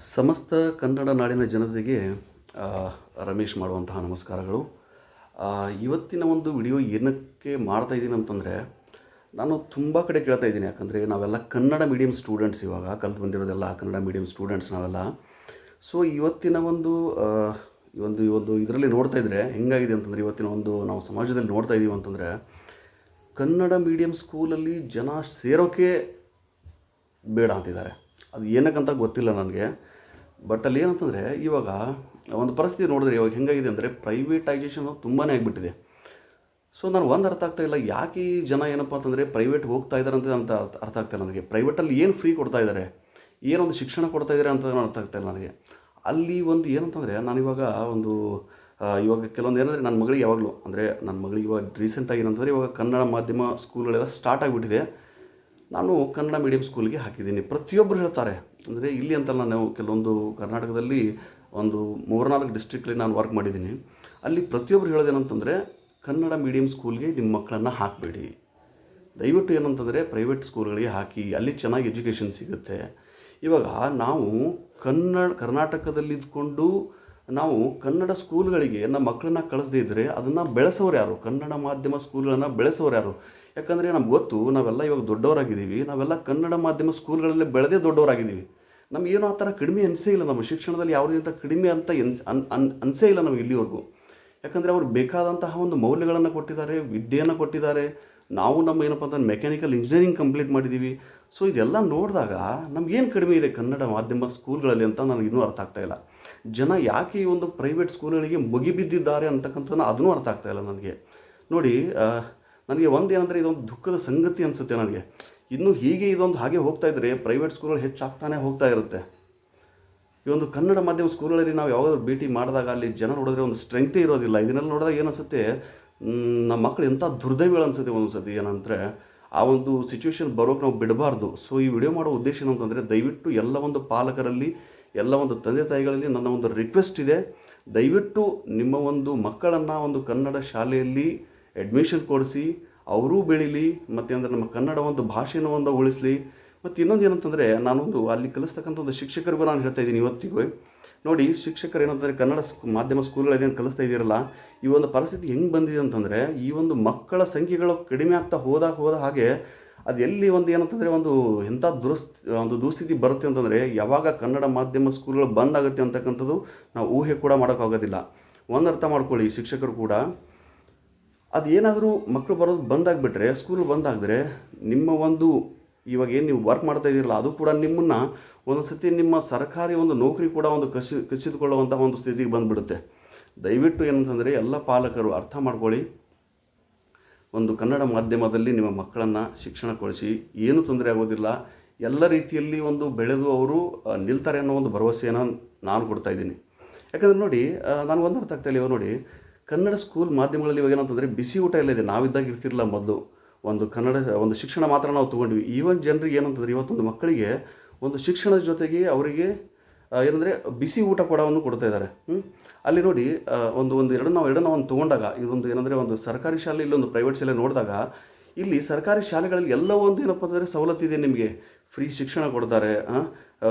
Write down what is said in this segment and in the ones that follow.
ಸಮಸ್ತ ಕನ್ನಡ ನಾಡಿನ ಜನತೆಗೆ ಆ, ರಮೇಶ್ ಮಾಡುವಂತಹ ನಮಸ್ಕಾರಗಳು. ಇವತ್ತಿನ ಒಂದು ವಿಡಿಯೋ ಏನಕ್ಕೆ ಮಾಡ್ತಾ ಇದ್ದೀನಿ ಅಂತಂದರೆ, ನಾನು ತುಂಬ ಕಡೆ ಕೇಳ್ತಾ ಇದ್ದೀನಿ. ಯಾಕಂದರೆ ನಾವೆಲ್ಲ ಕನ್ನಡ ಮೀಡಿಯಮ್ ಸ್ಟೂಡೆಂಟ್ಸ್, ಇವಾಗ ಕಲ್ತು ಬಂದಿರೋದೆಲ್ಲ ಕನ್ನಡ ಮೀಡಿಯಮ್ ಸ್ಟೂಡೆಂಟ್ಸ್ ನಾವೆಲ್ಲ. ಸೊ ಇವತ್ತಿನ ಆ, ಈ ಒಂದು ಇದರಲ್ಲಿ ನೋಡ್ತಾ ಇದ್ದರೆ ಹೆಂಗಾಗಿದೆ ಅಂತಂದರೆ, ಇವತ್ತಿನ ಒಂದು ನಾವು ಸಮಾಜದಲ್ಲಿ ನೋಡ್ತಾ ಇದ್ದೀವಿ ಅಂತಂದರೆ, ಕನ್ನಡ ಮೀಡಿಯಮ್ ಸ್ಕೂಲಲ್ಲಿ ಜನ ಸೇರೋಕ್ಕೆ ಬೇಡ ಅಂತಿದ್ದಾರೆ. ಅದು ಏನಕ್ಕಂತ ಗೊತ್ತಿಲ್ಲ ನನಗೆ. ಬಟ್ ಅಲ್ಲಿ ಏನಂತಂದರೆ, ಇವಾಗ ಒಂದು ಪರಿಸ್ಥಿತಿ ನೋಡಿದ್ರೆ ಇವಾಗ ಹೆಂಗಾಗಿದೆ ಅಂದರೆ, ಪ್ರೈವೇಟೈಸೇಷನ್ ತುಂಬಾ ಆಗಿಬಿಟ್ಟಿದೆ. ಸೊ ನಾನು ಒಂದು ಅರ್ಥ ಆಗ್ತಾ ಇಲ್ಲ, ಯಾಕೆ ಈ ಜನ ಏನಪ್ಪ ಅಂತಂದರೆ ಪ್ರೈವೇಟ್ಗೆ ಹೋಗ್ತಾ ಇದ್ದಾರೆ ಅಂತ ಅರ್ಥ ಆಗ್ತಾ ಇಲ್ಲ ನನಗೆ. ಪ್ರೈವೇಟಲ್ಲಿ ಏನು ಫ್ರೀ ಕೊಡ್ತಾ ಇದ್ದಾರೆ, ಏನೊಂದು ಶಿಕ್ಷಣ ಕೊಡ್ತಾ ಇದ್ದಾರೆ ಅಂತ ಅರ್ಥ ಆಗ್ತಾ ಇಲ್ಲ ನನಗೆ. ಅಲ್ಲಿ ಒಂದು ಏನಂತಂದರೆ, ನಾನಿವಾಗ ಇವಾಗ ಕೆಲವೊಂದು ಏನಂದರೆ, ನನ್ನ ಮಗಳಿಗೆ ಯಾವಾಗಲೂ ಅಂದರೆ ನನ್ನ ಮಗಳಿಗೆ ಇವಾಗ ರೀಸೆಂಟಾಗಿ ಏನಂತಂದರೆ, ಇವಾಗ ಕನ್ನಡ ಮಾಧ್ಯಮ ಸ್ಕೂಲ್ಗಳೆಲ್ಲ ಸ್ಟಾರ್ಟ್ ಆಗಿಬಿಟ್ಟಿದೆ. ನಾನು ಕನ್ನಡ ಮೀಡಿಯಮ್ ಸ್ಕೂಲ್ಗೆ ಹಾಕಿದ್ದೀನಿ. ಪ್ರತಿಯೊಬ್ಬರು ಹೇಳ್ತಾರೆ, ಅಂದರೆ ಇಲ್ಲಿ ಅಂತಲ್ಲ, ನಾವು ಕೆಲವೊಂದು ಕರ್ನಾಟಕದಲ್ಲಿ ಒಂದು 3-4 ಡಿಸ್ಟ್ರಿಕ್ಟಲ್ಲಿ ನಾನು ವರ್ಕ್ ಮಾಡಿದ್ದೀನಿ. ಅಲ್ಲಿ ಪ್ರತಿಯೊಬ್ಬರು ಹೇಳೋದೇನಂತಂದರೆ, ಕನ್ನಡ ಮೀಡಿಯಮ್ ಸ್ಕೂಲ್ಗೆ ನಿಮ್ಮ ಮಕ್ಕಳನ್ನು ಹಾಕಬೇಡಿ, ದಯವಿಟ್ಟು ಏನಂತಂದರೆ ಪ್ರೈವೇಟ್ ಸ್ಕೂಲ್ಗಳಿಗೆ ಹಾಕಿ, ಅಲ್ಲಿ ಚೆನ್ನಾಗಿ ಎಜುಕೇಷನ್ ಸಿಗುತ್ತೆ. ಇವಾಗ ನಾವು ಕರ್ನಾಟಕದಲ್ಲಿದ್ದುಕೊಂಡು ನಾವು ಕನ್ನಡ ಸ್ಕೂಲ್ಗಳಿಗೆ ನಮ್ಮ ಮಕ್ಕಳನ್ನ ಕಳಿಸದೇ ಇದ್ದರೆ ಅದನ್ನು ಬೆಳೆಸೋರು ಯಾರು? ಕನ್ನಡ ಮಾಧ್ಯಮ ಸ್ಕೂಲ್ಗಳನ್ನು ಬೆಳೆಸೋರು ಯಾರು? ಯಾಕಂದರೆ ನಮ್ಗೆ ಗೊತ್ತು, ನಾವೆಲ್ಲ ಇವಾಗ ದೊಡ್ಡವರಾಗಿದ್ದೀವಿ, ನಾವೆಲ್ಲ ಕನ್ನಡ ಮಾಧ್ಯಮ ಸ್ಕೂಲ್ಗಳಲ್ಲಿ ಬೆಳೆದೇ ದೊಡ್ಡವರಾಗಿದ್ದೀವಿ. ನಮಗೇನು ಆ ಥರ ಕಡಿಮೆ ಅನಿಸೇ ಇಲ್ಲ, ನಮ್ಮ ಶಿಕ್ಷಣದಲ್ಲಿ ಯಾವುದೇ ಅಂತ ಕಡಿಮೆ ಅಂತ ಅನಿಸೇ ಇಲ್ಲ ನಮಗೆ ಇಲ್ಲಿವರೆಗೂ. ಯಾಕಂದರೆ ಅವರು ಬೇಕಾದಂತಹ ಒಂದು ಮೌಲ್ಯಗಳನ್ನು ಕೊಟ್ಟಿದ್ದಾರೆ, ವಿದ್ಯೆಯನ್ನು ಕೊಟ್ಟಿದ್ದಾರೆ. ನಾವು ನಮ್ಮ ಏನಪ್ಪ ಅಂತಂದ್ರೆ ಮೆಕ್ಯಾನಿಕಲ್ ಇಂಜಿನಿಯರಿಂಗ್ ಕಂಪ್ಲೀಟ್ ಮಾಡಿದ್ದೀವಿ. ಸೊ ಇದೆಲ್ಲ ನೋಡಿದಾಗ ನಮಗೇನು ಕಡಿಮೆ ಇದೆ ಕನ್ನಡ ಮಾಧ್ಯಮ ಸ್ಕೂಲ್ಗಳಲ್ಲಿ ಅಂತ ನನಗೆ ಇನ್ನೂ ಅರ್ಥ ಆಗ್ತಾಯಿಲ್ಲ. ಜನ ಯಾಕೆ ಈ ಒಂದು ಪ್ರೈವೇಟ್ ಸ್ಕೂಲ್ಗಳಿಗೆ ಮುಗಿಬಿದ್ದಿದ್ದಾರೆ ಅಂತಕ್ಕಂಥದ್ದು ಅದನ್ನೂ ಅರ್ಥ ಆಗ್ತಾಯಿಲ್ಲ ನನಗೆ. ನೋಡಿ, ನನಗೆ ಏನಂದರೆ, ಇದೊಂದು ದುಃಖದ ಸಂಗತಿ ಅನಿಸುತ್ತೆ ನನಗೆ. ಇನ್ನೂ ಹೀಗೆ ಇದೊಂದು ಹಾಗೆ ಹೋಗ್ತಾ ಇದ್ದರೆ ಪ್ರೈವೇಟ್ ಸ್ಕೂಲ್ಗಳು ಹೆಚ್ಚಾಗ್ತಾನೆ ಹೋಗ್ತಾ ಇರುತ್ತೆ. ಈ ಒಂದು ಕನ್ನಡ ಮಾಧ್ಯಮ ಸ್ಕೂಲ್ಗಳಲ್ಲಿ ನಾವು ಯಾವಾಗಾದ್ರೂ ಭೇಟಿ ಮಾಡಿದಾಗ ಅಲ್ಲಿ ಜನ ನೋಡಿದ್ರೆ ಒಂದು ಸ್ಟ್ರೆಂಗ್ತೇ ಇರೋದಿಲ್ಲ. ಇದನ್ನೆಲ್ಲ ನೋಡಿದಾಗ ಏನು ಅನಿಸುತ್ತೆ, ನಮ್ಮ ಮಕ್ಕಳು ಎಂಥ ದುರ್ದೈವಗಳು ಅನಿಸುತ್ತೆ ಒಂದೊಂದು ಸತಿ. ಏನಂದರೆ, ಆ ಒಂದು ಸಿಚುವೇಶನ್ ಬರೋಕ್ಕೆ ನಾವು ಬಿಡಬಾರ್ದು. ಸೊ ಈ ವಿಡಿಯೋ ಮಾಡೋ ಉದ್ದೇಶ ಏನಂತಂದರೆ, ದಯವಿಟ್ಟು ಎಲ್ಲ ಒಂದು ಪಾಲಕರಲ್ಲಿ, ಎಲ್ಲ ಒಂದು ತಂದೆ ತಾಯಿಗಳಲ್ಲಿ ನನ್ನ ಒಂದು ರಿಕ್ವೆಸ್ಟ್ ಇದೆ. ದಯವಿಟ್ಟು ನಿಮ್ಮ ಒಂದು ಮಕ್ಕಳನ್ನು ಒಂದು ಕನ್ನಡ ಶಾಲೆಯಲ್ಲಿ ಅಡ್ಮಿಷನ್ ಕೊಡಿಸಿ, ಅವರೂ ಬೆಳೀಲಿ, ಮತ್ತು ಅಂದರೆ ನಮ್ಮ ಕನ್ನಡ ಒಂದು ಭಾಷೆನ ಒಂದು ಉಳಿಸಲಿ. ಮತ್ತು ಇನ್ನೊಂದು ಏನಂತಂದರೆ, ನಾನೊಂದು ಅಲ್ಲಿ ಕಲಿಸ್ತಕ್ಕಂಥ ಒಂದು ಶಿಕ್ಷಕರಿಗೂ ನಾನು ಹೇಳ್ತಾ ಇದ್ದೀನಿ ಇವತ್ತಿಗೂ. ನೋಡಿ, ಶಿಕ್ಷಕರು ಏನಂತಂದರೆ ಕನ್ನಡ ಮಾಧ್ಯಮ ಸ್ಕೂಲ್ಗಳಲ್ಲಿ ಏನು ಕಲಿಸ್ತಾ ಇದ್ದೀರಲ್ಲ, ಈ ಒಂದು ಪರಿಸ್ಥಿತಿ ಹೆಂಗೆ ಬಂದಿದೆ ಅಂತಂದರೆ, ಈ ಒಂದು ಮಕ್ಕಳ ಸಂಖ್ಯೆಗಳು ಕಡಿಮೆ ಆಗ್ತಾ ಹೋದ ಹಾಗೆ ಅದು ಎಲ್ಲಿ ಒಂದು ಏನಂತಂದರೆ ಎಂಥ ದುಸ್ಥಿತಿ ಬರುತ್ತೆ ಅಂತಂದರೆ, ಯಾವಾಗ ಕನ್ನಡ ಮಾಧ್ಯಮ ಸ್ಕೂಲ್ಗಳು ಬಂದಾಗುತ್ತೆ ಅಂತಕ್ಕಂಥದ್ದು ನಾವು ಊಹೆ ಕೂಡ ಮಾಡೋಕ್ಕಾಗೋದಿಲ್ಲ. ಒಂದು ಅರ್ಥ ಮಾಡ್ಕೊಳ್ಳಿ, ಶಿಕ್ಷಕರು ಕೂಡ ಅದು ಏನಾದರೂ ಮಕ್ಕಳು ಬರೋದು ಬಂದಾಗಿಬಿಟ್ರೆ, ಸ್ಕೂಲ್ ಬಂದಾಗಿದ್ರೆ, ನಿಮ್ಮ ಒಂದು ಇವಾಗ ಏನು ನೀವು ವರ್ಕ್ ಮಾಡ್ತಾ ಇದ್ದೀರಲ್ಲ, ಅದು ಕೂಡ ನಿಮ್ಮನ್ನು ಒಂದೊಂದು ಸತಿ ನಿಮ್ಮ ಸರ್ಕಾರಿ ಒಂದು ನೌಕರಿ ಕೂಡ ಒಂದು ಕಸಿದುಕೊಳ್ಳುವಂಥ ಒಂದು ಸ್ಥಿತಿಗೆ ಬಂದುಬಿಡುತ್ತೆ. ದಯವಿಟ್ಟು ಏನಂತಂದರೆ ಎಲ್ಲ ಪಾಲಕರು ಅರ್ಥ ಮಾಡ್ಕೊಳ್ಳಿ, ಒಂದು ಕನ್ನಡ ಮಾಧ್ಯಮದಲ್ಲಿ ನಿಮ್ಮ ಮಕ್ಕಳನ್ನು ಶಿಕ್ಷಣ ಕೊಡಿಸಿ, ಏನೂ ತೊಂದರೆ ಆಗೋದಿಲ್ಲ. ಎಲ್ಲ ರೀತಿಯಲ್ಲಿ ಒಂದು ಬೆಳೆದು ಅವರು ನಿಲ್ತಾರೆ ಅನ್ನೋ ಒಂದು ಭರವಸೆಯನ್ನು ನಾನು ಕೊಡ್ತಾಯಿದ್ದೀನಿ. ಯಾಕಂದರೆ ನೋಡಿ, ನಾನು ಒಂದು ಅರ್ಥ ಆಗ್ತಾಯಿಲ್ಲ. ಇವಾಗ ನೋಡಿ, ಕನ್ನಡ ಸ್ಕೂಲ್ ಮಾಧ್ಯಮಗಳಲ್ಲಿ ಇವಾಗ ಏನಂತಂದರೆ ಬಿಸಿ ಊಟ ಎಲ್ಲ ಇದೆ. ನಾವಿದ್ದಾಗ ಇರ್ತಿರಲಿಲ್ಲ ಮೊದಲು. ಒಂದು ಕನ್ನಡ ಒಂದು ಶಿಕ್ಷಣ ಮಾತ್ರ ನಾವು ತೊಗೊಂಡ್ವಿ. ಈವನ್ ಜನರಿಗೆ ಏನಂತಂದರೆ, ಇವತ್ತೊಂದು ಮಕ್ಕಳಿಗೆ ಒಂದು ಶಿಕ್ಷಣದ ಜೊತೆಗೆ ಅವರಿಗೆ ಏನಂದರೆ ಬಿಸಿ ಊಟ ಕೂಡವನ್ನು ಕೊಡ್ತಾ ಇದ್ದಾರೆ. ಅಲ್ಲಿ ನೋಡಿ, ಎರಡನ್ನ ಒಂದು ತೊಗೊಂಡಾಗ, ಇದೊಂದು ಏನಂದರೆ ಒಂದು ಸರ್ಕಾರಿ ಶಾಲೆ, ಇಲ್ಲೊಂದು ಪ್ರೈವೇಟ್ ಶಾಲೆ ನೋಡಿದಾಗ, ಇಲ್ಲಿ ಸರ್ಕಾರಿ ಶಾಲೆಗಳಲ್ಲಿ ಎಲ್ಲ ಒಂದು ಏನಪ್ಪ ಅಂತಂದರೆ ಸವಲತ್ತಿದೆ. ನಿಮಗೆ ಫ್ರೀ ಶಿಕ್ಷಣ ಕೊಡ್ತಾರೆ,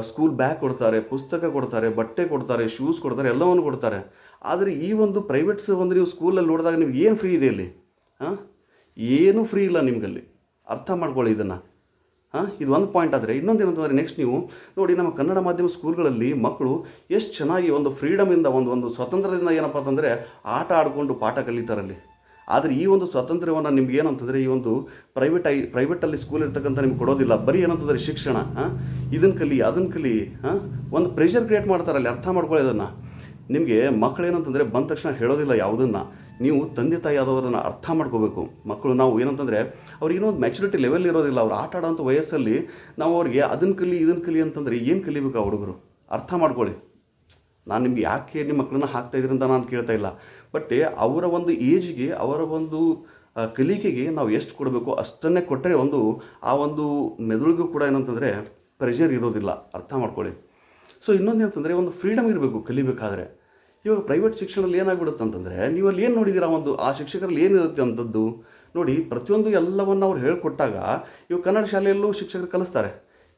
ಸ್ಕೂಲ್ ಬ್ಯಾಗ್ ಕೊಡ್ತಾರೆ, ಪುಸ್ತಕ ಕೊಡ್ತಾರೆ, ಬಟ್ಟೆ ಕೊಡ್ತಾರೆ, ಶೂಸ್ ಕೊಡ್ತಾರೆ, ಎಲ್ಲವನ್ನು ಕೊಡ್ತಾರೆ. ಆದರೆ ಈ ಒಂದು ಪ್ರೈವೇಟ್ಸ್ ಒಂದು ನೀವು ಸ್ಕೂಲಲ್ಲಿ ನೋಡಿದಾಗ ನಿಮ್ಗೆ ಏನು ಫ್ರೀ ಇದೆ ಇಲ್ಲಿ? ಏನೂ ಫ್ರೀ ಇಲ್ಲ ನಿಮಗಲ್ಲಿ. ಅರ್ಥ ಮಾಡ್ಕೊಳ್ಳಿ ಇದನ್ನು. ಇದು ಒಂದು ಪಾಯಿಂಟ್. ಆದರೆ ಇನ್ನೊಂದು ಏನಂತಂದರೆ, ನೆಕ್ಸ್ಟ್ ನೀವು ನೋಡಿ, ನಮ್ಮ ಕನ್ನಡ ಮಾಧ್ಯಮ ಸ್ಕೂಲ್ಗಳಲ್ಲಿ ಮಕ್ಕಳು ಎಷ್ಟು ಚೆನ್ನಾಗಿ ಒಂದು ಫ್ರೀಡಮಿಂದ, ಒಂದು ಸ್ವತಂತ್ರದಿಂದ ಏನಪ್ಪ ಅಂತಂದರೆ ಆಟ ಆಡಿಕೊಂಡು ಪಾಠ ಕಲಿತಾರಲ್ಲಿ. ಆದರೆ ಈ ಒಂದು ಸ್ವಾತಂತ್ರ್ಯವನ್ನು ನಿಮ್ಗೆ ಏನಂತಂದರೆ, ಈ ಒಂದು ಪ್ರೈವೇಟಲ್ಲಿ ಸ್ಕೂಲ್ ಇರ್ತಕ್ಕಂಥ ನಿಮ್ಗೆ ಕೊಡೋದಿಲ್ಲ. ಬರೀ ಏನಂತಂದರೆ ಶಿಕ್ಷಣ, ಇದನ್ನು ಕಲಿ, ಅದನ್ನು ಕಲಿ, ಒಂದು ಪ್ರೆಷರ್ ಕ್ರಿಯೇಟ್ ಮಾಡ್ತಾರಲ್ಲಿ. ಅರ್ಥ ಮಾಡ್ಕೊಳ್ಳಿ ಅದನ್ನು. ನಿಮಗೆ ಮಕ್ಕಳು ಏನಂತಂದರೆ ಬಂದ ತಕ್ಷಣ ಹೇಳೋದಿಲ್ಲ ಯಾವುದನ್ನು. ನೀವು ತಂದೆ ತಾಯಿ ಆದವರನ್ನು ಅರ್ಥ ಮಾಡ್ಕೋಬೇಕು. ಮಕ್ಕಳು ನಾವು ಏನಂತಂದರೆ, ಅವ್ರಿಗೆ ಇನ್ನೊಂದು ಮ್ಯಾಚುರಿಟಿ ಲೆವೆಲ್ ಇರೋದಿಲ್ಲ. ಅವ್ರು ಆಟ ಆಡೋಂಥ ವಯಸ್ಸಲ್ಲಿ ನಾವು ಅವ್ರಿಗೆ ಅದನ್ನು ಕಲಿ, ಇದನ್ನು ಕಲಿ ಅಂತಂದರೆ ಏನು ಕಲಿಬೇಕು ಆ ಹುಡುಗರು? ಅರ್ಥ ಮಾಡ್ಕೊಳ್ಳಿ. ನಾನು ನಿಮ್ಗೆ ಯಾಕೆ ನಿಮ್ಮ ಮಕ್ಕಳನ್ನ ಹಾಕ್ತಾಯಿದ್ರಿ ಅಂತ ನಾನು ಕೇಳ್ತಾ ಇಲ್ಲ. ಬಟ್ ಅವರ ಒಂದು ಏಜ್ಗೆ, ಅವರ ಒಂದು ಕಲಿಕೆಗೆ ನಾವು ಎಷ್ಟು ಕೊಡಬೇಕು ಅಷ್ಟನ್ನೇ ಕೊಟ್ಟರೆ ಆ ಒಂದು ಮೆದುಳಿಗೂ ಕೂಡ ಏನಂತಂದರೆ ಪ್ರೆಷರ್ ಇರೋದಿಲ್ಲ. ಅರ್ಥ ಮಾಡ್ಕೊಳ್ಳಿ. ಸೊ ಇನ್ನೊಂದು ಏನಂತಂದರೆ, ಒಂದು ಫ್ರೀಡಮ್ ಇರಬೇಕು ಕಲಿಬೇಕಾದ್ರೆ. ಇವಾಗ ಪ್ರೈವೇಟ್ ಶಿಕ್ಷಣದಲ್ಲಿ ಏನಾಗ್ಬಿಡುತ್ತೆ ಅಂತಂದರೆ, ನೀವು ಅಲ್ಲಿ ಏನು ನೋಡಿದ್ದೀರಾ, ಆ ಶಿಕ್ಷಕರಲ್ಲಿ ಏನಿರುತ್ತೆ ಅಂಥದ್ದು ನೋಡಿ. ಪ್ರತಿಯೊಂದು ಎಲ್ಲವನ್ನು ಅವ್ರು ಹೇಳ್ಕೊಟ್ಟಾಗ, ಇವಾಗ ಕನ್ನಡ ಶಾಲೆಯಲ್ಲೂ ಶಿಕ್ಷಕರು ಕಲಿಸ್ತಾರೆ.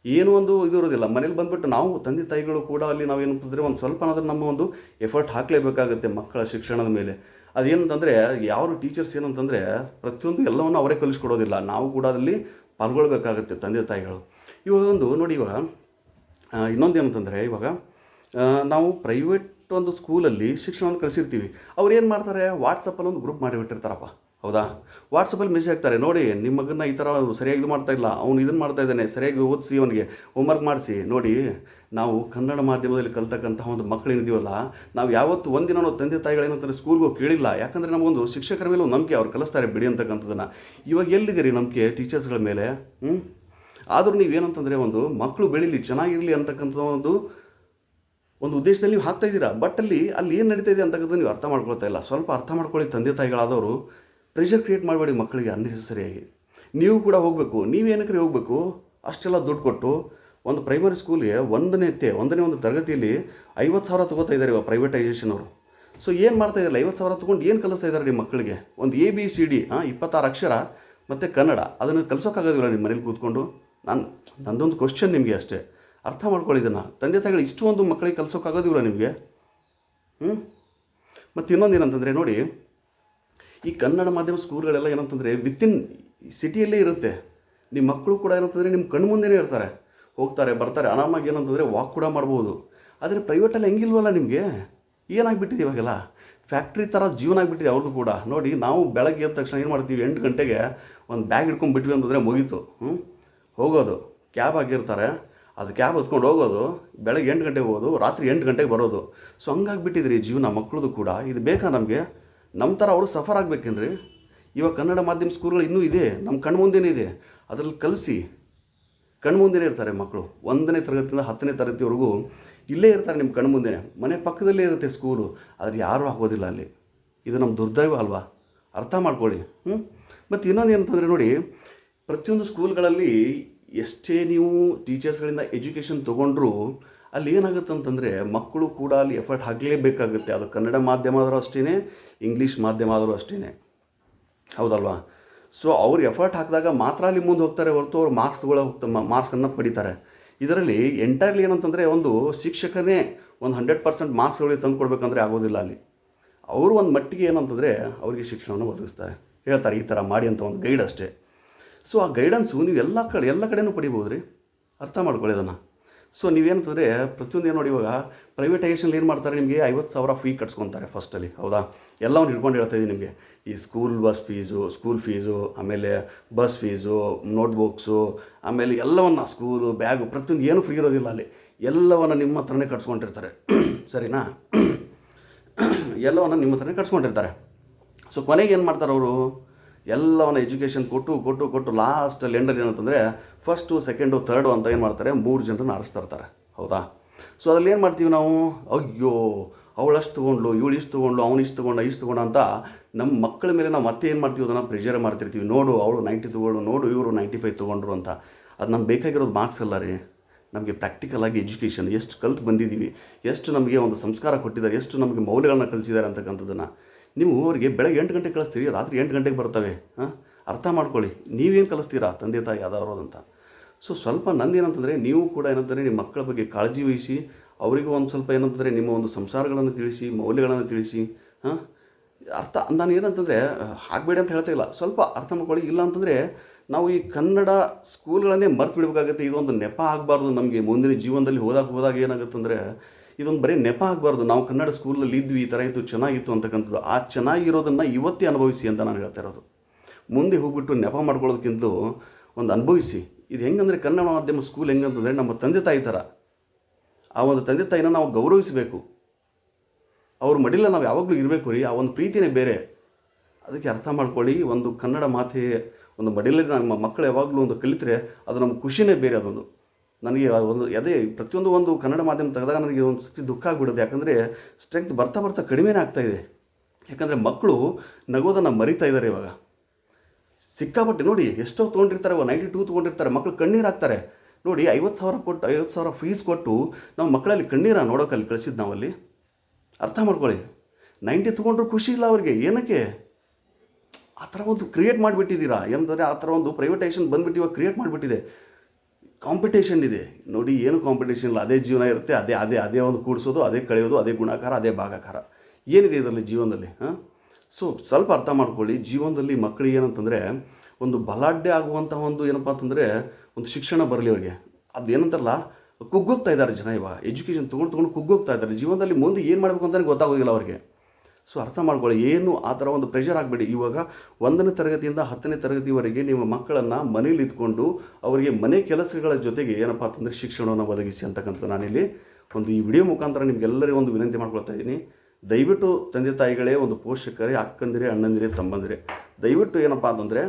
ಏನೂ ಒಂದು ಇದು ಇರೋದಿಲ್ಲ. ಮನೇಲಿ ಬಂದುಬಿಟ್ಟು ನಾವು ತಂದೆ ತಾಯಿಗಳು ಕೂಡ ಅಲ್ಲಿ ನಾವೇನಂತಂದರೆ ಒಂದು ಸ್ವಲ್ಪನಾದರೂ ನಮ್ಮ ಒಂದು ಎಫರ್ಟ್ ಹಾಕಲೇಬೇಕಾಗುತ್ತೆ ಮಕ್ಕಳ ಶಿಕ್ಷಣದ ಮೇಲೆ. ಅದೇನಂತಂದರೆ ಯಾವ ಟೀಚರ್ಸ್ ಏನಂತಂದರೆ ಪ್ರತಿಯೊಂದು ಎಲ್ಲವನ್ನು ಅವರೇ ಕಲಿಸ್ಕೊಡೋದಿಲ್ಲ, ನಾವು ಕೂಡ ಅದರಲ್ಲಿ ಪಾಲ್ಗೊಳ್ಬೇಕಾಗುತ್ತೆ ತಂದೆ ತಾಯಿಗಳು. ಇವಾಗ ಒಂದು ನೋಡಿ, ಇವಾಗ ಇನ್ನೊಂದು ಏನಂತಂದರೆ ಇವಾಗ ನಾವು ಪ್ರೈವೇಟ್ ಒಂದು ಸ್ಕೂಲಲ್ಲಿ ಶಿಕ್ಷಣವನ್ನು ಕಲಿಸಿರ್ತೀವಿ. ಅವ್ರು ಏನು ಮಾಡ್ತಾರೆ, ವಾಟ್ಸಪ್ಪಲ್ಲಿ ಒಂದು ಗ್ರೂಪ್ ಮಾಡಿಬಿಟ್ಟಿರ್ತಾರಪ್ಪ, ಹೌದಾ? ವಾಟ್ಸಪ್ಪಲ್ಲಿ ಮೆಸೇಜ್ ಹಾಕ್ತಾರೆ, ನೋಡಿ ನಿಮ್ಮ ಮಗನ ಈ ಥರ ಸರಿಯಾಗಿ ಇದು ಮಾಡ್ತಾಯಿಲ್ಲ, ಅವ್ನು ಇದನ್ನು ಮಾಡ್ತಾ ಇದ್ದಾನೆ, ಸರಿಯಾಗಿ ಓದಿಸಿ, ಅವನಿಗೆ ಹೋಮ್ವರ್ಕ್ ಮಾಡಿಸಿ. ನೋಡಿ, ನಾವು ಕನ್ನಡ ಮಾಧ್ಯಮದಲ್ಲಿ ಕಲ್ತಕ್ಕಂತಹ ಒಂದು ಮಕ್ಕಳೇನಿದೀವಲ್ಲ, ನಾವು ಯಾವತ್ತು ಒಂದಿನ ನಾವು ತಂದೆ ತಾಯಿಗಳೇನಂತಾರೆ ಸ್ಕೂಲ್ಗೆ ಹೋಗಿ ಕೇಳಿಲ್ಲ. ಯಾಕಂದರೆ ನಮಗೊಂದು ಶಿಕ್ಷಕರ ಮೇಲೆ ಒಂದು ನಂಬಿಕೆ, ಅವ್ರು ಕಲಿಸ್ತಾರೆ ಬಿಡಿ ಅಂತಕ್ಕಂಥದ್ದನ್ನು. ಇವಾಗ ಎಲ್ಲಿದೆ ರೀ ನಂಬಿಕೆ ಟೀಚರ್ಸ್ಗಳ ಮೇಲೆ? ಆದರೂ ನೀವೇನಂತಂದರೆ ಒಂದು ಮಕ್ಕಳು ಬೆಳೀಲಿ, ಚೆನ್ನಾಗಿರಲಿ ಅಂತಕ್ಕಂಥ ಒಂದು ಉದ್ದೇಶದಲ್ಲಿ ನೀವು ಹಾಕ್ತಾ ಇದ್ದೀರಾ. ಬಟ್ ಅಲ್ಲಿ ಏನು ನಡೀತಾ ಇದೆ ಅಂತಕ್ಕಂಥ ನೀವು ಅರ್ಥ ಮಾಡ್ಕೊಳ್ತಾ ಇಲ್ಲ. ಸ್ವಲ್ಪ ಅರ್ಥ ಮಾಡ್ಕೊಳ್ಳಿ ತಂದೆ ತಾಯಿಗಳಾದವರು. ಪ್ರೆಷರ್ ಕ್ರಿಯೇಟ್ ಮಾಡಬೇಡಿ ಮಕ್ಕಳಿಗೆ ಅನ್ನೆಸೆಸರಿಯಾಗಿ. ನೀವು ಕೂಡ ಹೋಗಬೇಕು. ನೀವೇನಕ್ಕೆ ಹೋಗಬೇಕು? ಅಷ್ಟೆಲ್ಲ ದುಡ್ಡು ಕೊಟ್ಟು ಒಂದು ಪ್ರೈಮರಿ ಸ್ಕೂಲ್ಗೆ ಒಂದನೇ ಒಂದು ತರಗತಿಯಲ್ಲಿ 50,000 ತೊಗೋತಾ ಇದ್ದಾರೆ ಇವಾಗ ಪ್ರೈವೇಟೈಸೇಷನ್ ಅವರು. ಸೊ ಏನು ಮಾಡ್ತಾ ಇದ್ದಾರೆ, 50,000 ತೊಗೊಂಡು ಏನು ಕಲಿಸ್ತಾ ಇದ್ದಾರೆ ನಿಮ್ಮ ಮಕ್ಕಳಿಗೆ? ಒಂದು ABCD 26 ಅಕ್ಷರ ಮತ್ತು ಕನ್ನಡ ಅದನ್ನು ಕಲಿಸೋಕ್ಕಾಗೋದಿಲ್ಲ ನಿಮ್ಮ ಮನೇಲಿ ಕೂತ್ಕೊಂಡು? ನಂದೊಂದು ಕ್ವಶನ್ ನಿಮಗೆ ಅಷ್ಟೇ, ಅರ್ಥ ಮಾಡ್ಕೊಳ್ಳಿ ಇದನ್ನು. ತಂದೆ ತಾಯಿಗಳು ಇಷ್ಟು ಒಂದು ಮಕ್ಕಳಿಗೆ ಕಲಿಸೋಕ್ಕಾಗೋದಿಲ್ಲ ನಿಮಗೆ. ಮತ್ತು ಇನ್ನೊಂದು ಏನಂತಂದರೆ ನೋಡಿ, ಈ ಕನ್ನಡ ಮಾಧ್ಯಮ ಸ್ಕೂಲ್ಗಳೆಲ್ಲ ಏನಂತಂದರೆ ವಿತಿನ್ ಸಿಟಿಯಲ್ಲೇ ಇರುತ್ತೆ. ನಿಮ್ಮ ಮಕ್ಕಳು ಕೂಡ ಏನಂತಂದರೆ ನಿಮ್ಮ ಕಣ್ಣು ಮುಂದೆನೇ ಇರ್ತಾರೆ, ಹೋಗ್ತಾರೆ ಬರ್ತಾರೆ, ಆರಾಮಾಗಿ ಏನಂತಂದರೆ ವಾಕ್ ಕೂಡ ಮಾಡ್ಬೋದು. ಆದರೆ ಪ್ರೈವೇಟಲ್ಲಿ ಹೆಂಗಿಲ್ವಲ್ಲ ನಿಮಗೆ? ಏನಾಗ್ಬಿಟ್ಟಿದೆ ಇವಾಗೆಲ್ಲ ಫ್ಯಾಕ್ಟ್ರಿ ಥರ ಜೀವನ ಆಗಿಬಿಟ್ಟಿದೆ ಅವ್ರದ್ದು ಕೂಡ. ನೋಡಿ, ನಾವು ಬೆಳಗ್ಗೆ ಎದ್ದ ತಕ್ಷಣ ಏನು ಮಾಡ್ತೀವಿ, 8 ಗಂಟೆಗೆ ಒಂದು ಬ್ಯಾಗ್ ಹಿಡ್ಕೊಂಡ್ಬಿಟ್ವಿ ಅಂತಂದರೆ ಮುಗೀತು. ಹೋಗೋದು ಕ್ಯಾಬ್ ಆಗಿರ್ತಾರೆ, ಅದು ಕ್ಯಾಬ್ ಹತ್ಕೊಂಡು ಹೋಗೋದು, ಬೆಳಗ್ಗೆ 8 ಗಂಟೆಗೆ ಹೋಗೋದು, ರಾತ್ರಿ 8 ಗಂಟೆಗೆ ಬರೋದು. ಸೊ ಹಂಗಾಗಿಬಿಟ್ಟಿದ್ರಿ ಜೀವನ ಮಕ್ಕಳದು ಕೂಡ. ಇದು ಬೇಕಾ ನಮಗೆ? ನಮ್ಮ ಥರ ಅವರು ಸಫರ್ ಆಗಬೇಕೇನ್ರಿ? ಇವಾಗ ಕನ್ನಡ ಮಾಧ್ಯಮ ಸ್ಕೂಲ್ಗಳು ಇನ್ನೂ ಇದೆ, ನಮ್ಮ ಕಣ್ಣು ಮುಂದೆನೇ ಇದೆ. ಅದರಲ್ಲಿ ಕಲಿಸಿ, ಕಣ್ಣು ಮುಂದೆನೇ ಇರ್ತಾರೆ ಮಕ್ಕಳು. 1ನೇ ತರಗತಿಯಿಂದ 10ನೇ ತರಗತಿವರೆಗೂ ಇಲ್ಲೇ ಇರ್ತಾರೆ ನಿಮ್ಮ ಕಣ್ಣು ಮುಂದೆನೇ. ಮನೆ ಪಕ್ಕದಲ್ಲೇ ಇರುತ್ತೆ ಸ್ಕೂಲು, ಆದರೆ ಯಾರೂ ಆಗೋದಿಲ್ಲ ಅಲ್ಲಿ. ಇದು ನಮ್ಮ ದುರ್ದೈವ ಅಲ್ವಾ? ಅರ್ಥ ಮಾಡ್ಕೊಳ್ಳಿ. ಮತ್ತು ಇನ್ನೊಂದು ಏನಂತಂದರೆ ನೋಡಿ, ಪ್ರತಿಯೊಂದು ಸ್ಕೂಲ್ಗಳಲ್ಲಿ ಎಷ್ಟೇ ನೀವು ಟೀಚರ್ಸ್ಗಳಿಂದ ಎಜುಕೇಷನ್ ತೊಗೊಂಡ್ರೂ ಅಲ್ಲಿ ಏನಾಗುತ್ತೆ ಅಂತಂದರೆ ಮಕ್ಕಳು ಕೂಡ ಅಲ್ಲಿ ಎಫರ್ಟ್ ಹಾಕಲೇಬೇಕಾಗುತ್ತೆ. ಅದು ಕನ್ನಡ ಮಾಧ್ಯಮ ಆದರೂ ಅಷ್ಟೇ, ಇಂಗ್ಲೀಷ್ ಮಾಧ್ಯಮ ಆದರೂ ಅಷ್ಟೇ, ಹೌದಲ್ವಾ? ಸೊ ಅವ್ರು ಎಫರ್ಟ್ ಹಾಕಿದಾಗ ಮಾತ್ರ ಅಲ್ಲಿ ಮುಂದೆ ಹೋಗ್ತಾರೆ ಹೊರತು ಅವ್ರು ಮಾರ್ಕ್ಸನ್ನು ಪಡಿತಾರೆ. ಇದರಲ್ಲಿ ಎಂಟೈರ್ಲಿ ಏನಂತಂದರೆ ಒಂದು ಶಿಕ್ಷಕನೇ ಒಂದು 100% ಮಾರ್ಕ್ಸ್ಗಳಿಗೆ ತಂದು ಕೊಡಬೇಕಂದ್ರೆ ಆಗೋದಿಲ್ಲ ಅಲ್ಲಿ. ಅವರು ಒಂದು ಮಟ್ಟಿಗೆ ಏನಂತಂದರೆ ಅವರಿಗೆ ಶಿಕ್ಷಣವನ್ನು ಒದಗಿಸ್ತಾರೆ, ಹೇಳ್ತಾರೆ ಈ ಥರ ಮಾಡಿ ಅಂತ ಒಂದು ಗೈಡ್ ಅಷ್ಟೇ. ಸೊ ಆ ಗೈಡೆನ್ಸು ನೀವು ಎಲ್ಲ ಕಡೆನೂ ಪಡಿಬೋದು ರೀ. ಅರ್ಥ ಮಾಡ್ಕೊಳ್ಳಿ ಅದನ್ನು. ಸೊ ನೀವೇನಂತಂದರೆ ಪ್ರತಿಯೊಂದು ಏನು ನೋಡಿ, ಇವಾಗ ಪ್ರೈವೇಟೈಸೇಷನ್ಲಿ ಏನು ಮಾಡ್ತಾರೆ, ನಿಮಗೆ 50,000 ಫೀ ಕಟ್ಸ್ಕೊತಾರೆ ಫಸ್ಟಲ್ಲಿ, ಹೌದಾ? ಎಲ್ಲವನ್ನು ಹಿಡ್ಕೊಂಡು ಹೇಳ್ತಾ ಇದ್ದೀನಿ ನಿಮಗೆ. ಈ ಸ್ಕೂಲ್ ಫೀಸು, ಆಮೇಲೆ ಬಸ್ ಫೀಸು, ನೋಟ್ಬುಕ್ಸು, ಆಮೇಲೆ ಎಲ್ಲವನ್ನು ಸ್ಕೂಲು ಬ್ಯಾಗು ಪ್ರತಿಯೊಂದು ಏನು ಫ್ರೀ ಇರೋದಿಲ್ಲ ಅಲ್ಲಿ. ಎಲ್ಲವನ್ನು ನಿಮ್ಮ ಹತ್ರನೇ ಕಟ್ಸ್ಕೊಂಡಿರ್ತಾರೆ, ಸರಿನಾ? ಎಲ್ಲವನ್ನು ನಿಮ್ಮ ಹತ್ರನೇ ಕಟ್ಸ್ಕೊಂಡಿರ್ತಾರೆ. ಸೊ ಕೊನೆಗೆ ಏನು ಮಾಡ್ತಾರೆ ಅವರು, ಎಲ್ಲವನ್ನ ಎಜುಕೇಷನ್ ಕೊಟ್ಟು ಲಾಸ್ಟಲ್ಲಿ ಎಂಡಲ್ಲಿ ಏನಂತಂದರೆ ಫಸ್ಟು, ಸೆಕೆಂಡು, ಥರ್ಡು ಅಂತ ಏನು ಮಾಡ್ತಾರೆ, 3 ಜನರನ್ನು ಆರಿಸ್ತಾ ಇರ್ತಾರೆ, ಹೌದಾ? ಸೊ ಅದರಲ್ಲಿ ಏನು ಮಾಡ್ತೀವಿ ನಾವು, ಅಯ್ಯೋ ಅವಳು ಅಷ್ಟು ತೊಗೊಂಡ್ಲು, ಇವಳು ಇಷ್ಟು ತೊಗೊಂಡ್ಲು, ಅವ್ನು ಇಷ್ಟು ತೊಗೊಂಡ ಅಂತ ನಮ್ಮ ಮಕ್ಕಳ ಮೇಲೆ ನಾವು ಮತ್ತೆ ಏನು ಮಾಡ್ತೀವಿ, ಅದನ್ನು ಪ್ರೆಷರ್ ಮಾಡ್ತಿರ್ತೀವಿ. ನೋಡು ಅವಳು 90 ತೊಗೊಂಡು, ನೋಡು ಇವರು 95 ತೊಗೊಂಡ್ರು ಅಂತ. ಅದು ನಮ್ಗೆ ಬೇಕಾಗಿರೋದು ಮಾರ್ಕ್ಸ್ ಅಲ್ಲ ರೀ, ನಮಗೆ ಪ್ರಾಕ್ಟಿಕಲಾಗಿ ಎಜುಕೇಷನ್ ಎಷ್ಟು ಕಲ್ತು ಬಂದಿದ್ದೀವಿ, ಎಷ್ಟು ನಮಗೆ ಒಂದು ಸಂಸ್ಕಾರ ಕೊಟ್ಟಿದ್ದಾರೆ, ಎಷ್ಟು ನಮಗೆ ಮೌಲ್ಯಗಳನ್ನ ಕಲಿಸಿದ್ದಾರೆ ಅಂತಕ್ಕಂಥದ್ದನ್ನು. ನೀವು ಅವರಿಗೆ ಬೆಳಗ್ಗೆ 8 ಗಂಟೆಗೆ ಕಳಿಸ್ತೀರಿ, ರಾತ್ರಿ 8 ಗಂಟೆಗೆ ಬರ್ತವೆ. ಅರ್ಥ ಮಾಡ್ಕೊಳ್ಳಿ, ನೀವೇನು ಕಲಿಸ್ತೀರಾ ತಂದೆ ತಾಯಿ ಆದವರು ಅಂತ. ಸೊ ಸ್ವಲ್ಪ ನಂದೇನಂತಂದರೆ ನೀವು ಕೂಡ ಏನಂತಾರೆ ನಿಮ್ಮ ಮಕ್ಕಳ ಬಗ್ಗೆ ಕಾಳಜಿ ವಹಿಸಿ, ಅವರಿಗೂ ಒಂದು ಸ್ವಲ್ಪ ಏನಂತಂದರೆ ನಿಮ್ಮ ಒಂದು ಸಂಸಾರಗಳನ್ನು ತಿಳಿಸಿ, ಮೌಲ್ಯಗಳನ್ನು ತಿಳಿಸಿ. ನಾನು ಏನಂತಂದರೆ ಆಗಬೇಡಿ ಅಂತ ಹೇಳ್ತಾ ಇಲ್ಲ, ಸ್ವಲ್ಪ ಅರ್ಥ ಮಾಡ್ಕೊಳ್ಳಿ. ಇಲ್ಲ ಅಂತಂದರೆ ನಾವು ಈ ಕನ್ನಡ ಸ್ಕೂಲ್ಗಳನ್ನೇ ಮರ್ತು ಬಿಡಬೇಕಾಗುತ್ತೆ. ಇದೊಂದು ನೆಪ ಆಗಬಾರ್ದು ನಮಗೆ ಮುಂದಿನ ಜೀವನದಲ್ಲಿ ಹೋದಾಗ ಏನಾಗುತ್ತಂದರೆ ಇದೊಂದು ಬರೀ ನೆಪ ಆಗಬಾರ್ದು. ನಾವು ಕನ್ನಡ ಸ್ಕೂಲಲ್ಲಿ ಇದ್ವಿ, ಈ ಥರ ಇತ್ತು, ಚೆನ್ನಾಗಿತ್ತು ಅಂತಕ್ಕಂಥದ್ದು. ಆ ಚೆನ್ನಾಗಿರೋದನ್ನು ಇವತ್ತೇ ಅನುಭವಿಸಿ ಅಂತ ನಾನು ಹೇಳ್ತಾ ಇರೋದು. ಮುಂದೆ ಹೋಗ್ಬಿಟ್ಟು ನೆಪ ಮಾಡ್ಕೊಳ್ಳೋದಕ್ಕಿಂತಲೂ ಒಂದು ಅನುಭವಿಸಿ. ಇದು ಹೆಂಗಂದರೆ ಕನ್ನಡ ಮಾಧ್ಯಮ ಸ್ಕೂಲ್ ಹೆಂಗಂತಂದರೆ ನಮ್ಮ ತಂದೆ ತಾಯಿ ಥರ. ಆ ಒಂದು ತಂದೆ ತಾಯಿನ ನಾವು ಗೌರವಿಸಬೇಕು, ಅವ್ರ ಮಡಿಲ ನಾವು ಯಾವಾಗಲೂ ಇರಬೇಕು ರೀ. ಆ ಒಂದು ಪ್ರೀತಿನೇ ಬೇರೆ. ಅದಕ್ಕೆ ಅರ್ಥ ಮಾಡ್ಕೊಳ್ಳಿ, ಒಂದು ಕನ್ನಡ ಮಾತೆ ಒಂದು ಮಡಿಲಲ್ಲಿ ನಮ್ಮ ಮಕ್ಕಳು ಯಾವಾಗಲೂ ಒಂದು ಕಲಿತರೆ ಅದು ನಮ್ಗೆ ಖುಷಿನೇ ಬೇರೆ. ಅದೊಂದು ನನಗೆ ಪ್ರತಿಯೊಂದು ಒಂದು ಕನ್ನಡ ಮಾಧ್ಯಮ ತೆಗೆದಾಗ ನನಗೆ ಒಂದು ಸತಿ ದುಃಖ ಆಗಿಬಿಡೋದು. ಯಾಕಂದರೆ ಸ್ಟ್ರೆಂತ್ ಬರ್ತಾ ಕಡಿಮೆನೇ ಆಗ್ತಾಯಿದೆ. ಯಾಕಂದರೆ ಮಕ್ಕಳು ನಗೋದನ್ನು ಮರಿತಾ ಇದ್ದಾರೆ ಇವಾಗ ಸಿಕ್ಕಾಪಟ್ಟೆ. ನೋಡಿ ಎಷ್ಟೋ ತೊಗೊಂಡಿರ್ತಾರೆ, 92 ತೊಗೊಂಡಿರ್ತಾರೆ, ಮಕ್ಕಳು ಕಣ್ಣೀರು ಹಾಕ್ತಾರೆ. ನೋಡಿ 50,000 ಫೀಸ್ ಕೊಟ್ಟು ನಾವು ಮಕ್ಕಳಲ್ಲಿ ಕಣ್ಣೀರ ನೋಡೋಕ್ಕಲ್ಲಿ ಕಳಿಸಿದ್ದು ನಾವಲ್ಲಿ. ಅರ್ಥ ಮಾಡ್ಕೊಳ್ಳಿ, 90 ತೊಗೊಂಡ್ರು ಖುಷಿ ಇಲ್ಲ ಅವ್ರಿಗೆ. ಏನಕ್ಕೆ ಆ ಥರ ಒಂದು ಕ್ರಿಯೇಟ್ ಮಾಡಿಬಿಟ್ಟಿದ್ದೀರಾ? ಏನಂದರೆ ಆ ಥರ ಒಂದು ಪ್ರೈವೇಟೈಸೇಷನ್ ಬಂದುಬಿಟ್ಟು ಇವಾಗ ಕ್ರಿಯೇಟ್ ಮಾಡಿಬಿಟ್ಟಿದೆ. ಕಾಂಪಿಟೇಷನ್ ಇದೆ ನೋಡಿ. ಏನು ಕಾಂಪಿಟೇಷನ್ ಇಲ್ಲ, ಅದೇ ಜೀವನ ಇರುತ್ತೆ, ಅದೇ ಅದೇ ಅದೇ ಒಂದು ಕೂಡಿಸೋದು, ಅದೇ ಕಳೆಯೋದು, ಅದೇ ಗುಣಾಕಾರ, ಅದೇ ಭಾಗಾಕಾರ. ಏನಿದೆ ಇದರಲ್ಲಿ ಜೀವನದಲ್ಲಿ? ಸೊ ಸ್ವಲ್ಪ ಅರ್ಥ ಮಾಡ್ಕೊಳ್ಳಿ. ಜೀವನದಲ್ಲಿ ಮಕ್ಕಳಿಗೆ ಏನಂತಂದರೆ ಒಂದು ಬಲಾಢ್ಯ ಆಗುವಂಥ ಒಂದು ಏನಪ್ಪ ಅಂತಂದರೆ ಒಂದು ಶಿಕ್ಷಣ ಬರಲಿ ಅವ್ರಿಗೆ. ಅದೇನಂತಾರಲ್ಲ, ಕುಗ್ಗೋಗ್ತಾ ಇದ್ದಾರೆ ಜನ. ಇವಾಗ ಎಜುಕೇಷನ್ ತೊಗೊಂಡು ಕುಗ್ಗೋಗ್ತಾ ಇದ್ದಾರೆ. ಜೀವನದಲ್ಲಿ ಮುಂದೆ ಏನು ಮಾಡಬೇಕು ಅಂತಲೇ ಗೊತ್ತಾಗೋದಿಲ್ಲ ಅವ್ರಿಗೆ. ಸೊ ಅರ್ಥ ಮಾಡ್ಕೊಳ್ಳಿ, ಏನು ಆ ಥರ ಒಂದು ಪ್ರೆಷರ್ ಆಗಬೇಡಿ. ಇವಾಗ 1ನೇ ತರಗತಿಯಿಂದ 10ನೇ ತರಗತಿವರೆಗೆ ನಿಮ್ಮ ಮಕ್ಕಳನ್ನು ಮನೇಲಿ ಇದ್ಕೊಂಡು ಅವರಿಗೆ ಮನೆ ಕೆಲಸಗಳ ಜೊತೆಗೆ ಏನಪ್ಪ ಅಂತಂದರೆ ಶಿಕ್ಷಣವನ್ನು ಒದಗಿಸಿ ಅಂತಕ್ಕಂಥ ನಾನಿಲ್ಲಿ ಒಂದು ಈ ವಿಡಿಯೋ ಮುಖಾಂತರ ನಿಮಗೆಲ್ಲರಿಗೂ ಒಂದು ವಿನಂತಿ ಮಾಡ್ಕೊಳ್ತಾ ಇದ್ದೀನಿ. ದಯವಿಟ್ಟು ತಂದೆ ತಾಯಿಗಳೇ, ಒಂದು ಪೋಷಕರೇ, ಅಕ್ಕಂದಿರೇ, ಅಣ್ಣಂದಿರೇ, ತಮ್ಮಂದಿರೇ, ದಯವಿಟ್ಟು ಏನಪ್ಪ ಅಂತಂದರೆ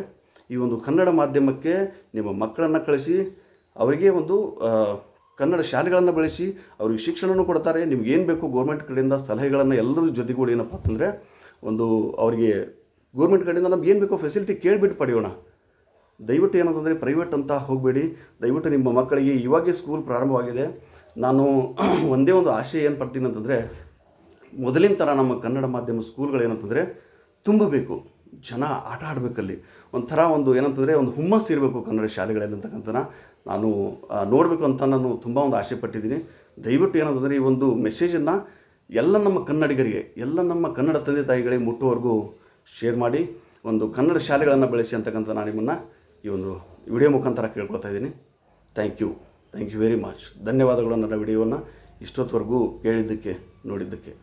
ಈ ಒಂದು ಕನ್ನಡ ಮಾಧ್ಯಮಕ್ಕೆ ನಿಮ್ಮ ಮಕ್ಕಳನ್ನು ಕಳಿಸಿ ಅವರಿಗೆ ಒಂದು ಕನ್ನಡ ಶಾಲೆಗಳನ್ನು ಬೆಳೆಸಿ ಅವ್ರಿಗೆ ಶಿಕ್ಷಣವನ್ನು ಕೊಡ್ತಾರೆ. ನಿಮ್ಗೆ ಏನು ಬೇಕು ಗೌರ್ಮೆಂಟ್ ಕಡೆಯಿಂದ ಸಲಹೆಗಳನ್ನು ಎಲ್ಲರ ಜೊತೆಗೂಡಿ ಏನಪ್ಪ ಅಂತಂದರೆ ಒಂದು ಅವರಿಗೆ ಗೌರ್ಮೆಂಟ್ ಕಡೆಯಿಂದ ನಮ್ಗೆ ಏನು ಬೇಕೋ ಫೆಸಿಲಿಟಿ ಕೇಳಿಬಿಟ್ಟು ಪಡೆಯೋಣ. ದಯವಿಟ್ಟು ಏನಂತಂದರೆ ಪ್ರೈವೇಟ್ ಅಂತ ಹೋಗಬೇಡಿ. ದಯವಿಟ್ಟು ನಿಮ್ಮ ಮಕ್ಕಳಿಗೆ ಇವಾಗೇ ಸ್ಕೂಲ್ ಪ್ರಾರಂಭವಾಗಿದೆ. ನಾನು ಒಂದೇ ಒಂದು ಆಶಯ ಏನು ಪಡ್ತೀನಿ ಅಂತಂದರೆ, ಮೊದಲಿನ ಥರ ನಮ್ಮ ಕನ್ನಡ ಮಾಧ್ಯಮ ಸ್ಕೂಲ್ಗಳೇನಂತಂದರೆ ತುಂಬಬೇಕು, ಜನ ಆಟ ಆಡಬೇಕಲ್ಲಿ, ಒಂಥರ ಒಂದು ಏನಂತಂದರೆ ಒಂದು ಹುಮ್ಮಸ್ಸು ಇರಬೇಕು ಕನ್ನಡ ಶಾಲೆಗಳಲ್ಲಿ ಅಂತಕ್ಕಂಥ ನಾನು ನೋಡಬೇಕು ಅಂತ ನಾನು ತುಂಬ ಒಂದು ಆಸೆ ಪಟ್ಟಿದ್ದೀನಿ. ದಯವಿಟ್ಟು ಏನಂತಂದರೆ ಈ ಒಂದು ಮೆಸೇಜನ್ನು ಎಲ್ಲ ನಮ್ಮ ಕನ್ನಡಿಗರಿಗೆ, ಎಲ್ಲ ನಮ್ಮ ಕನ್ನಡ ತಂದೆ ತಾಯಿಗಳಿಗೆ ಮುಟ್ಟುವವರೆಗೂ ಶೇರ್ ಮಾಡಿ ಒಂದು ಕನ್ನಡ ಶಾಲೆಗಳನ್ನು ಬೆಳೆಸಿ ಅಂತಕ್ಕಂಥ ನಾನು ನಿಮ್ಮನ್ನು ಈ ಒಂದು ವಿಡಿಯೋ ಮುಖಾಂತರ ಕೇಳ್ಕೊತಾ ಇದ್ದೀನಿ. Thank you very much. ಧನ್ಯವಾದಗಳು ನನ್ನ ವಿಡಿಯೋವನ್ನು ಇಷ್ಟೊತ್ತವರೆಗೂ ಕೇಳಿದ್ದಕ್ಕೆ, ನೋಡಿದ್ದಕ್ಕೆ.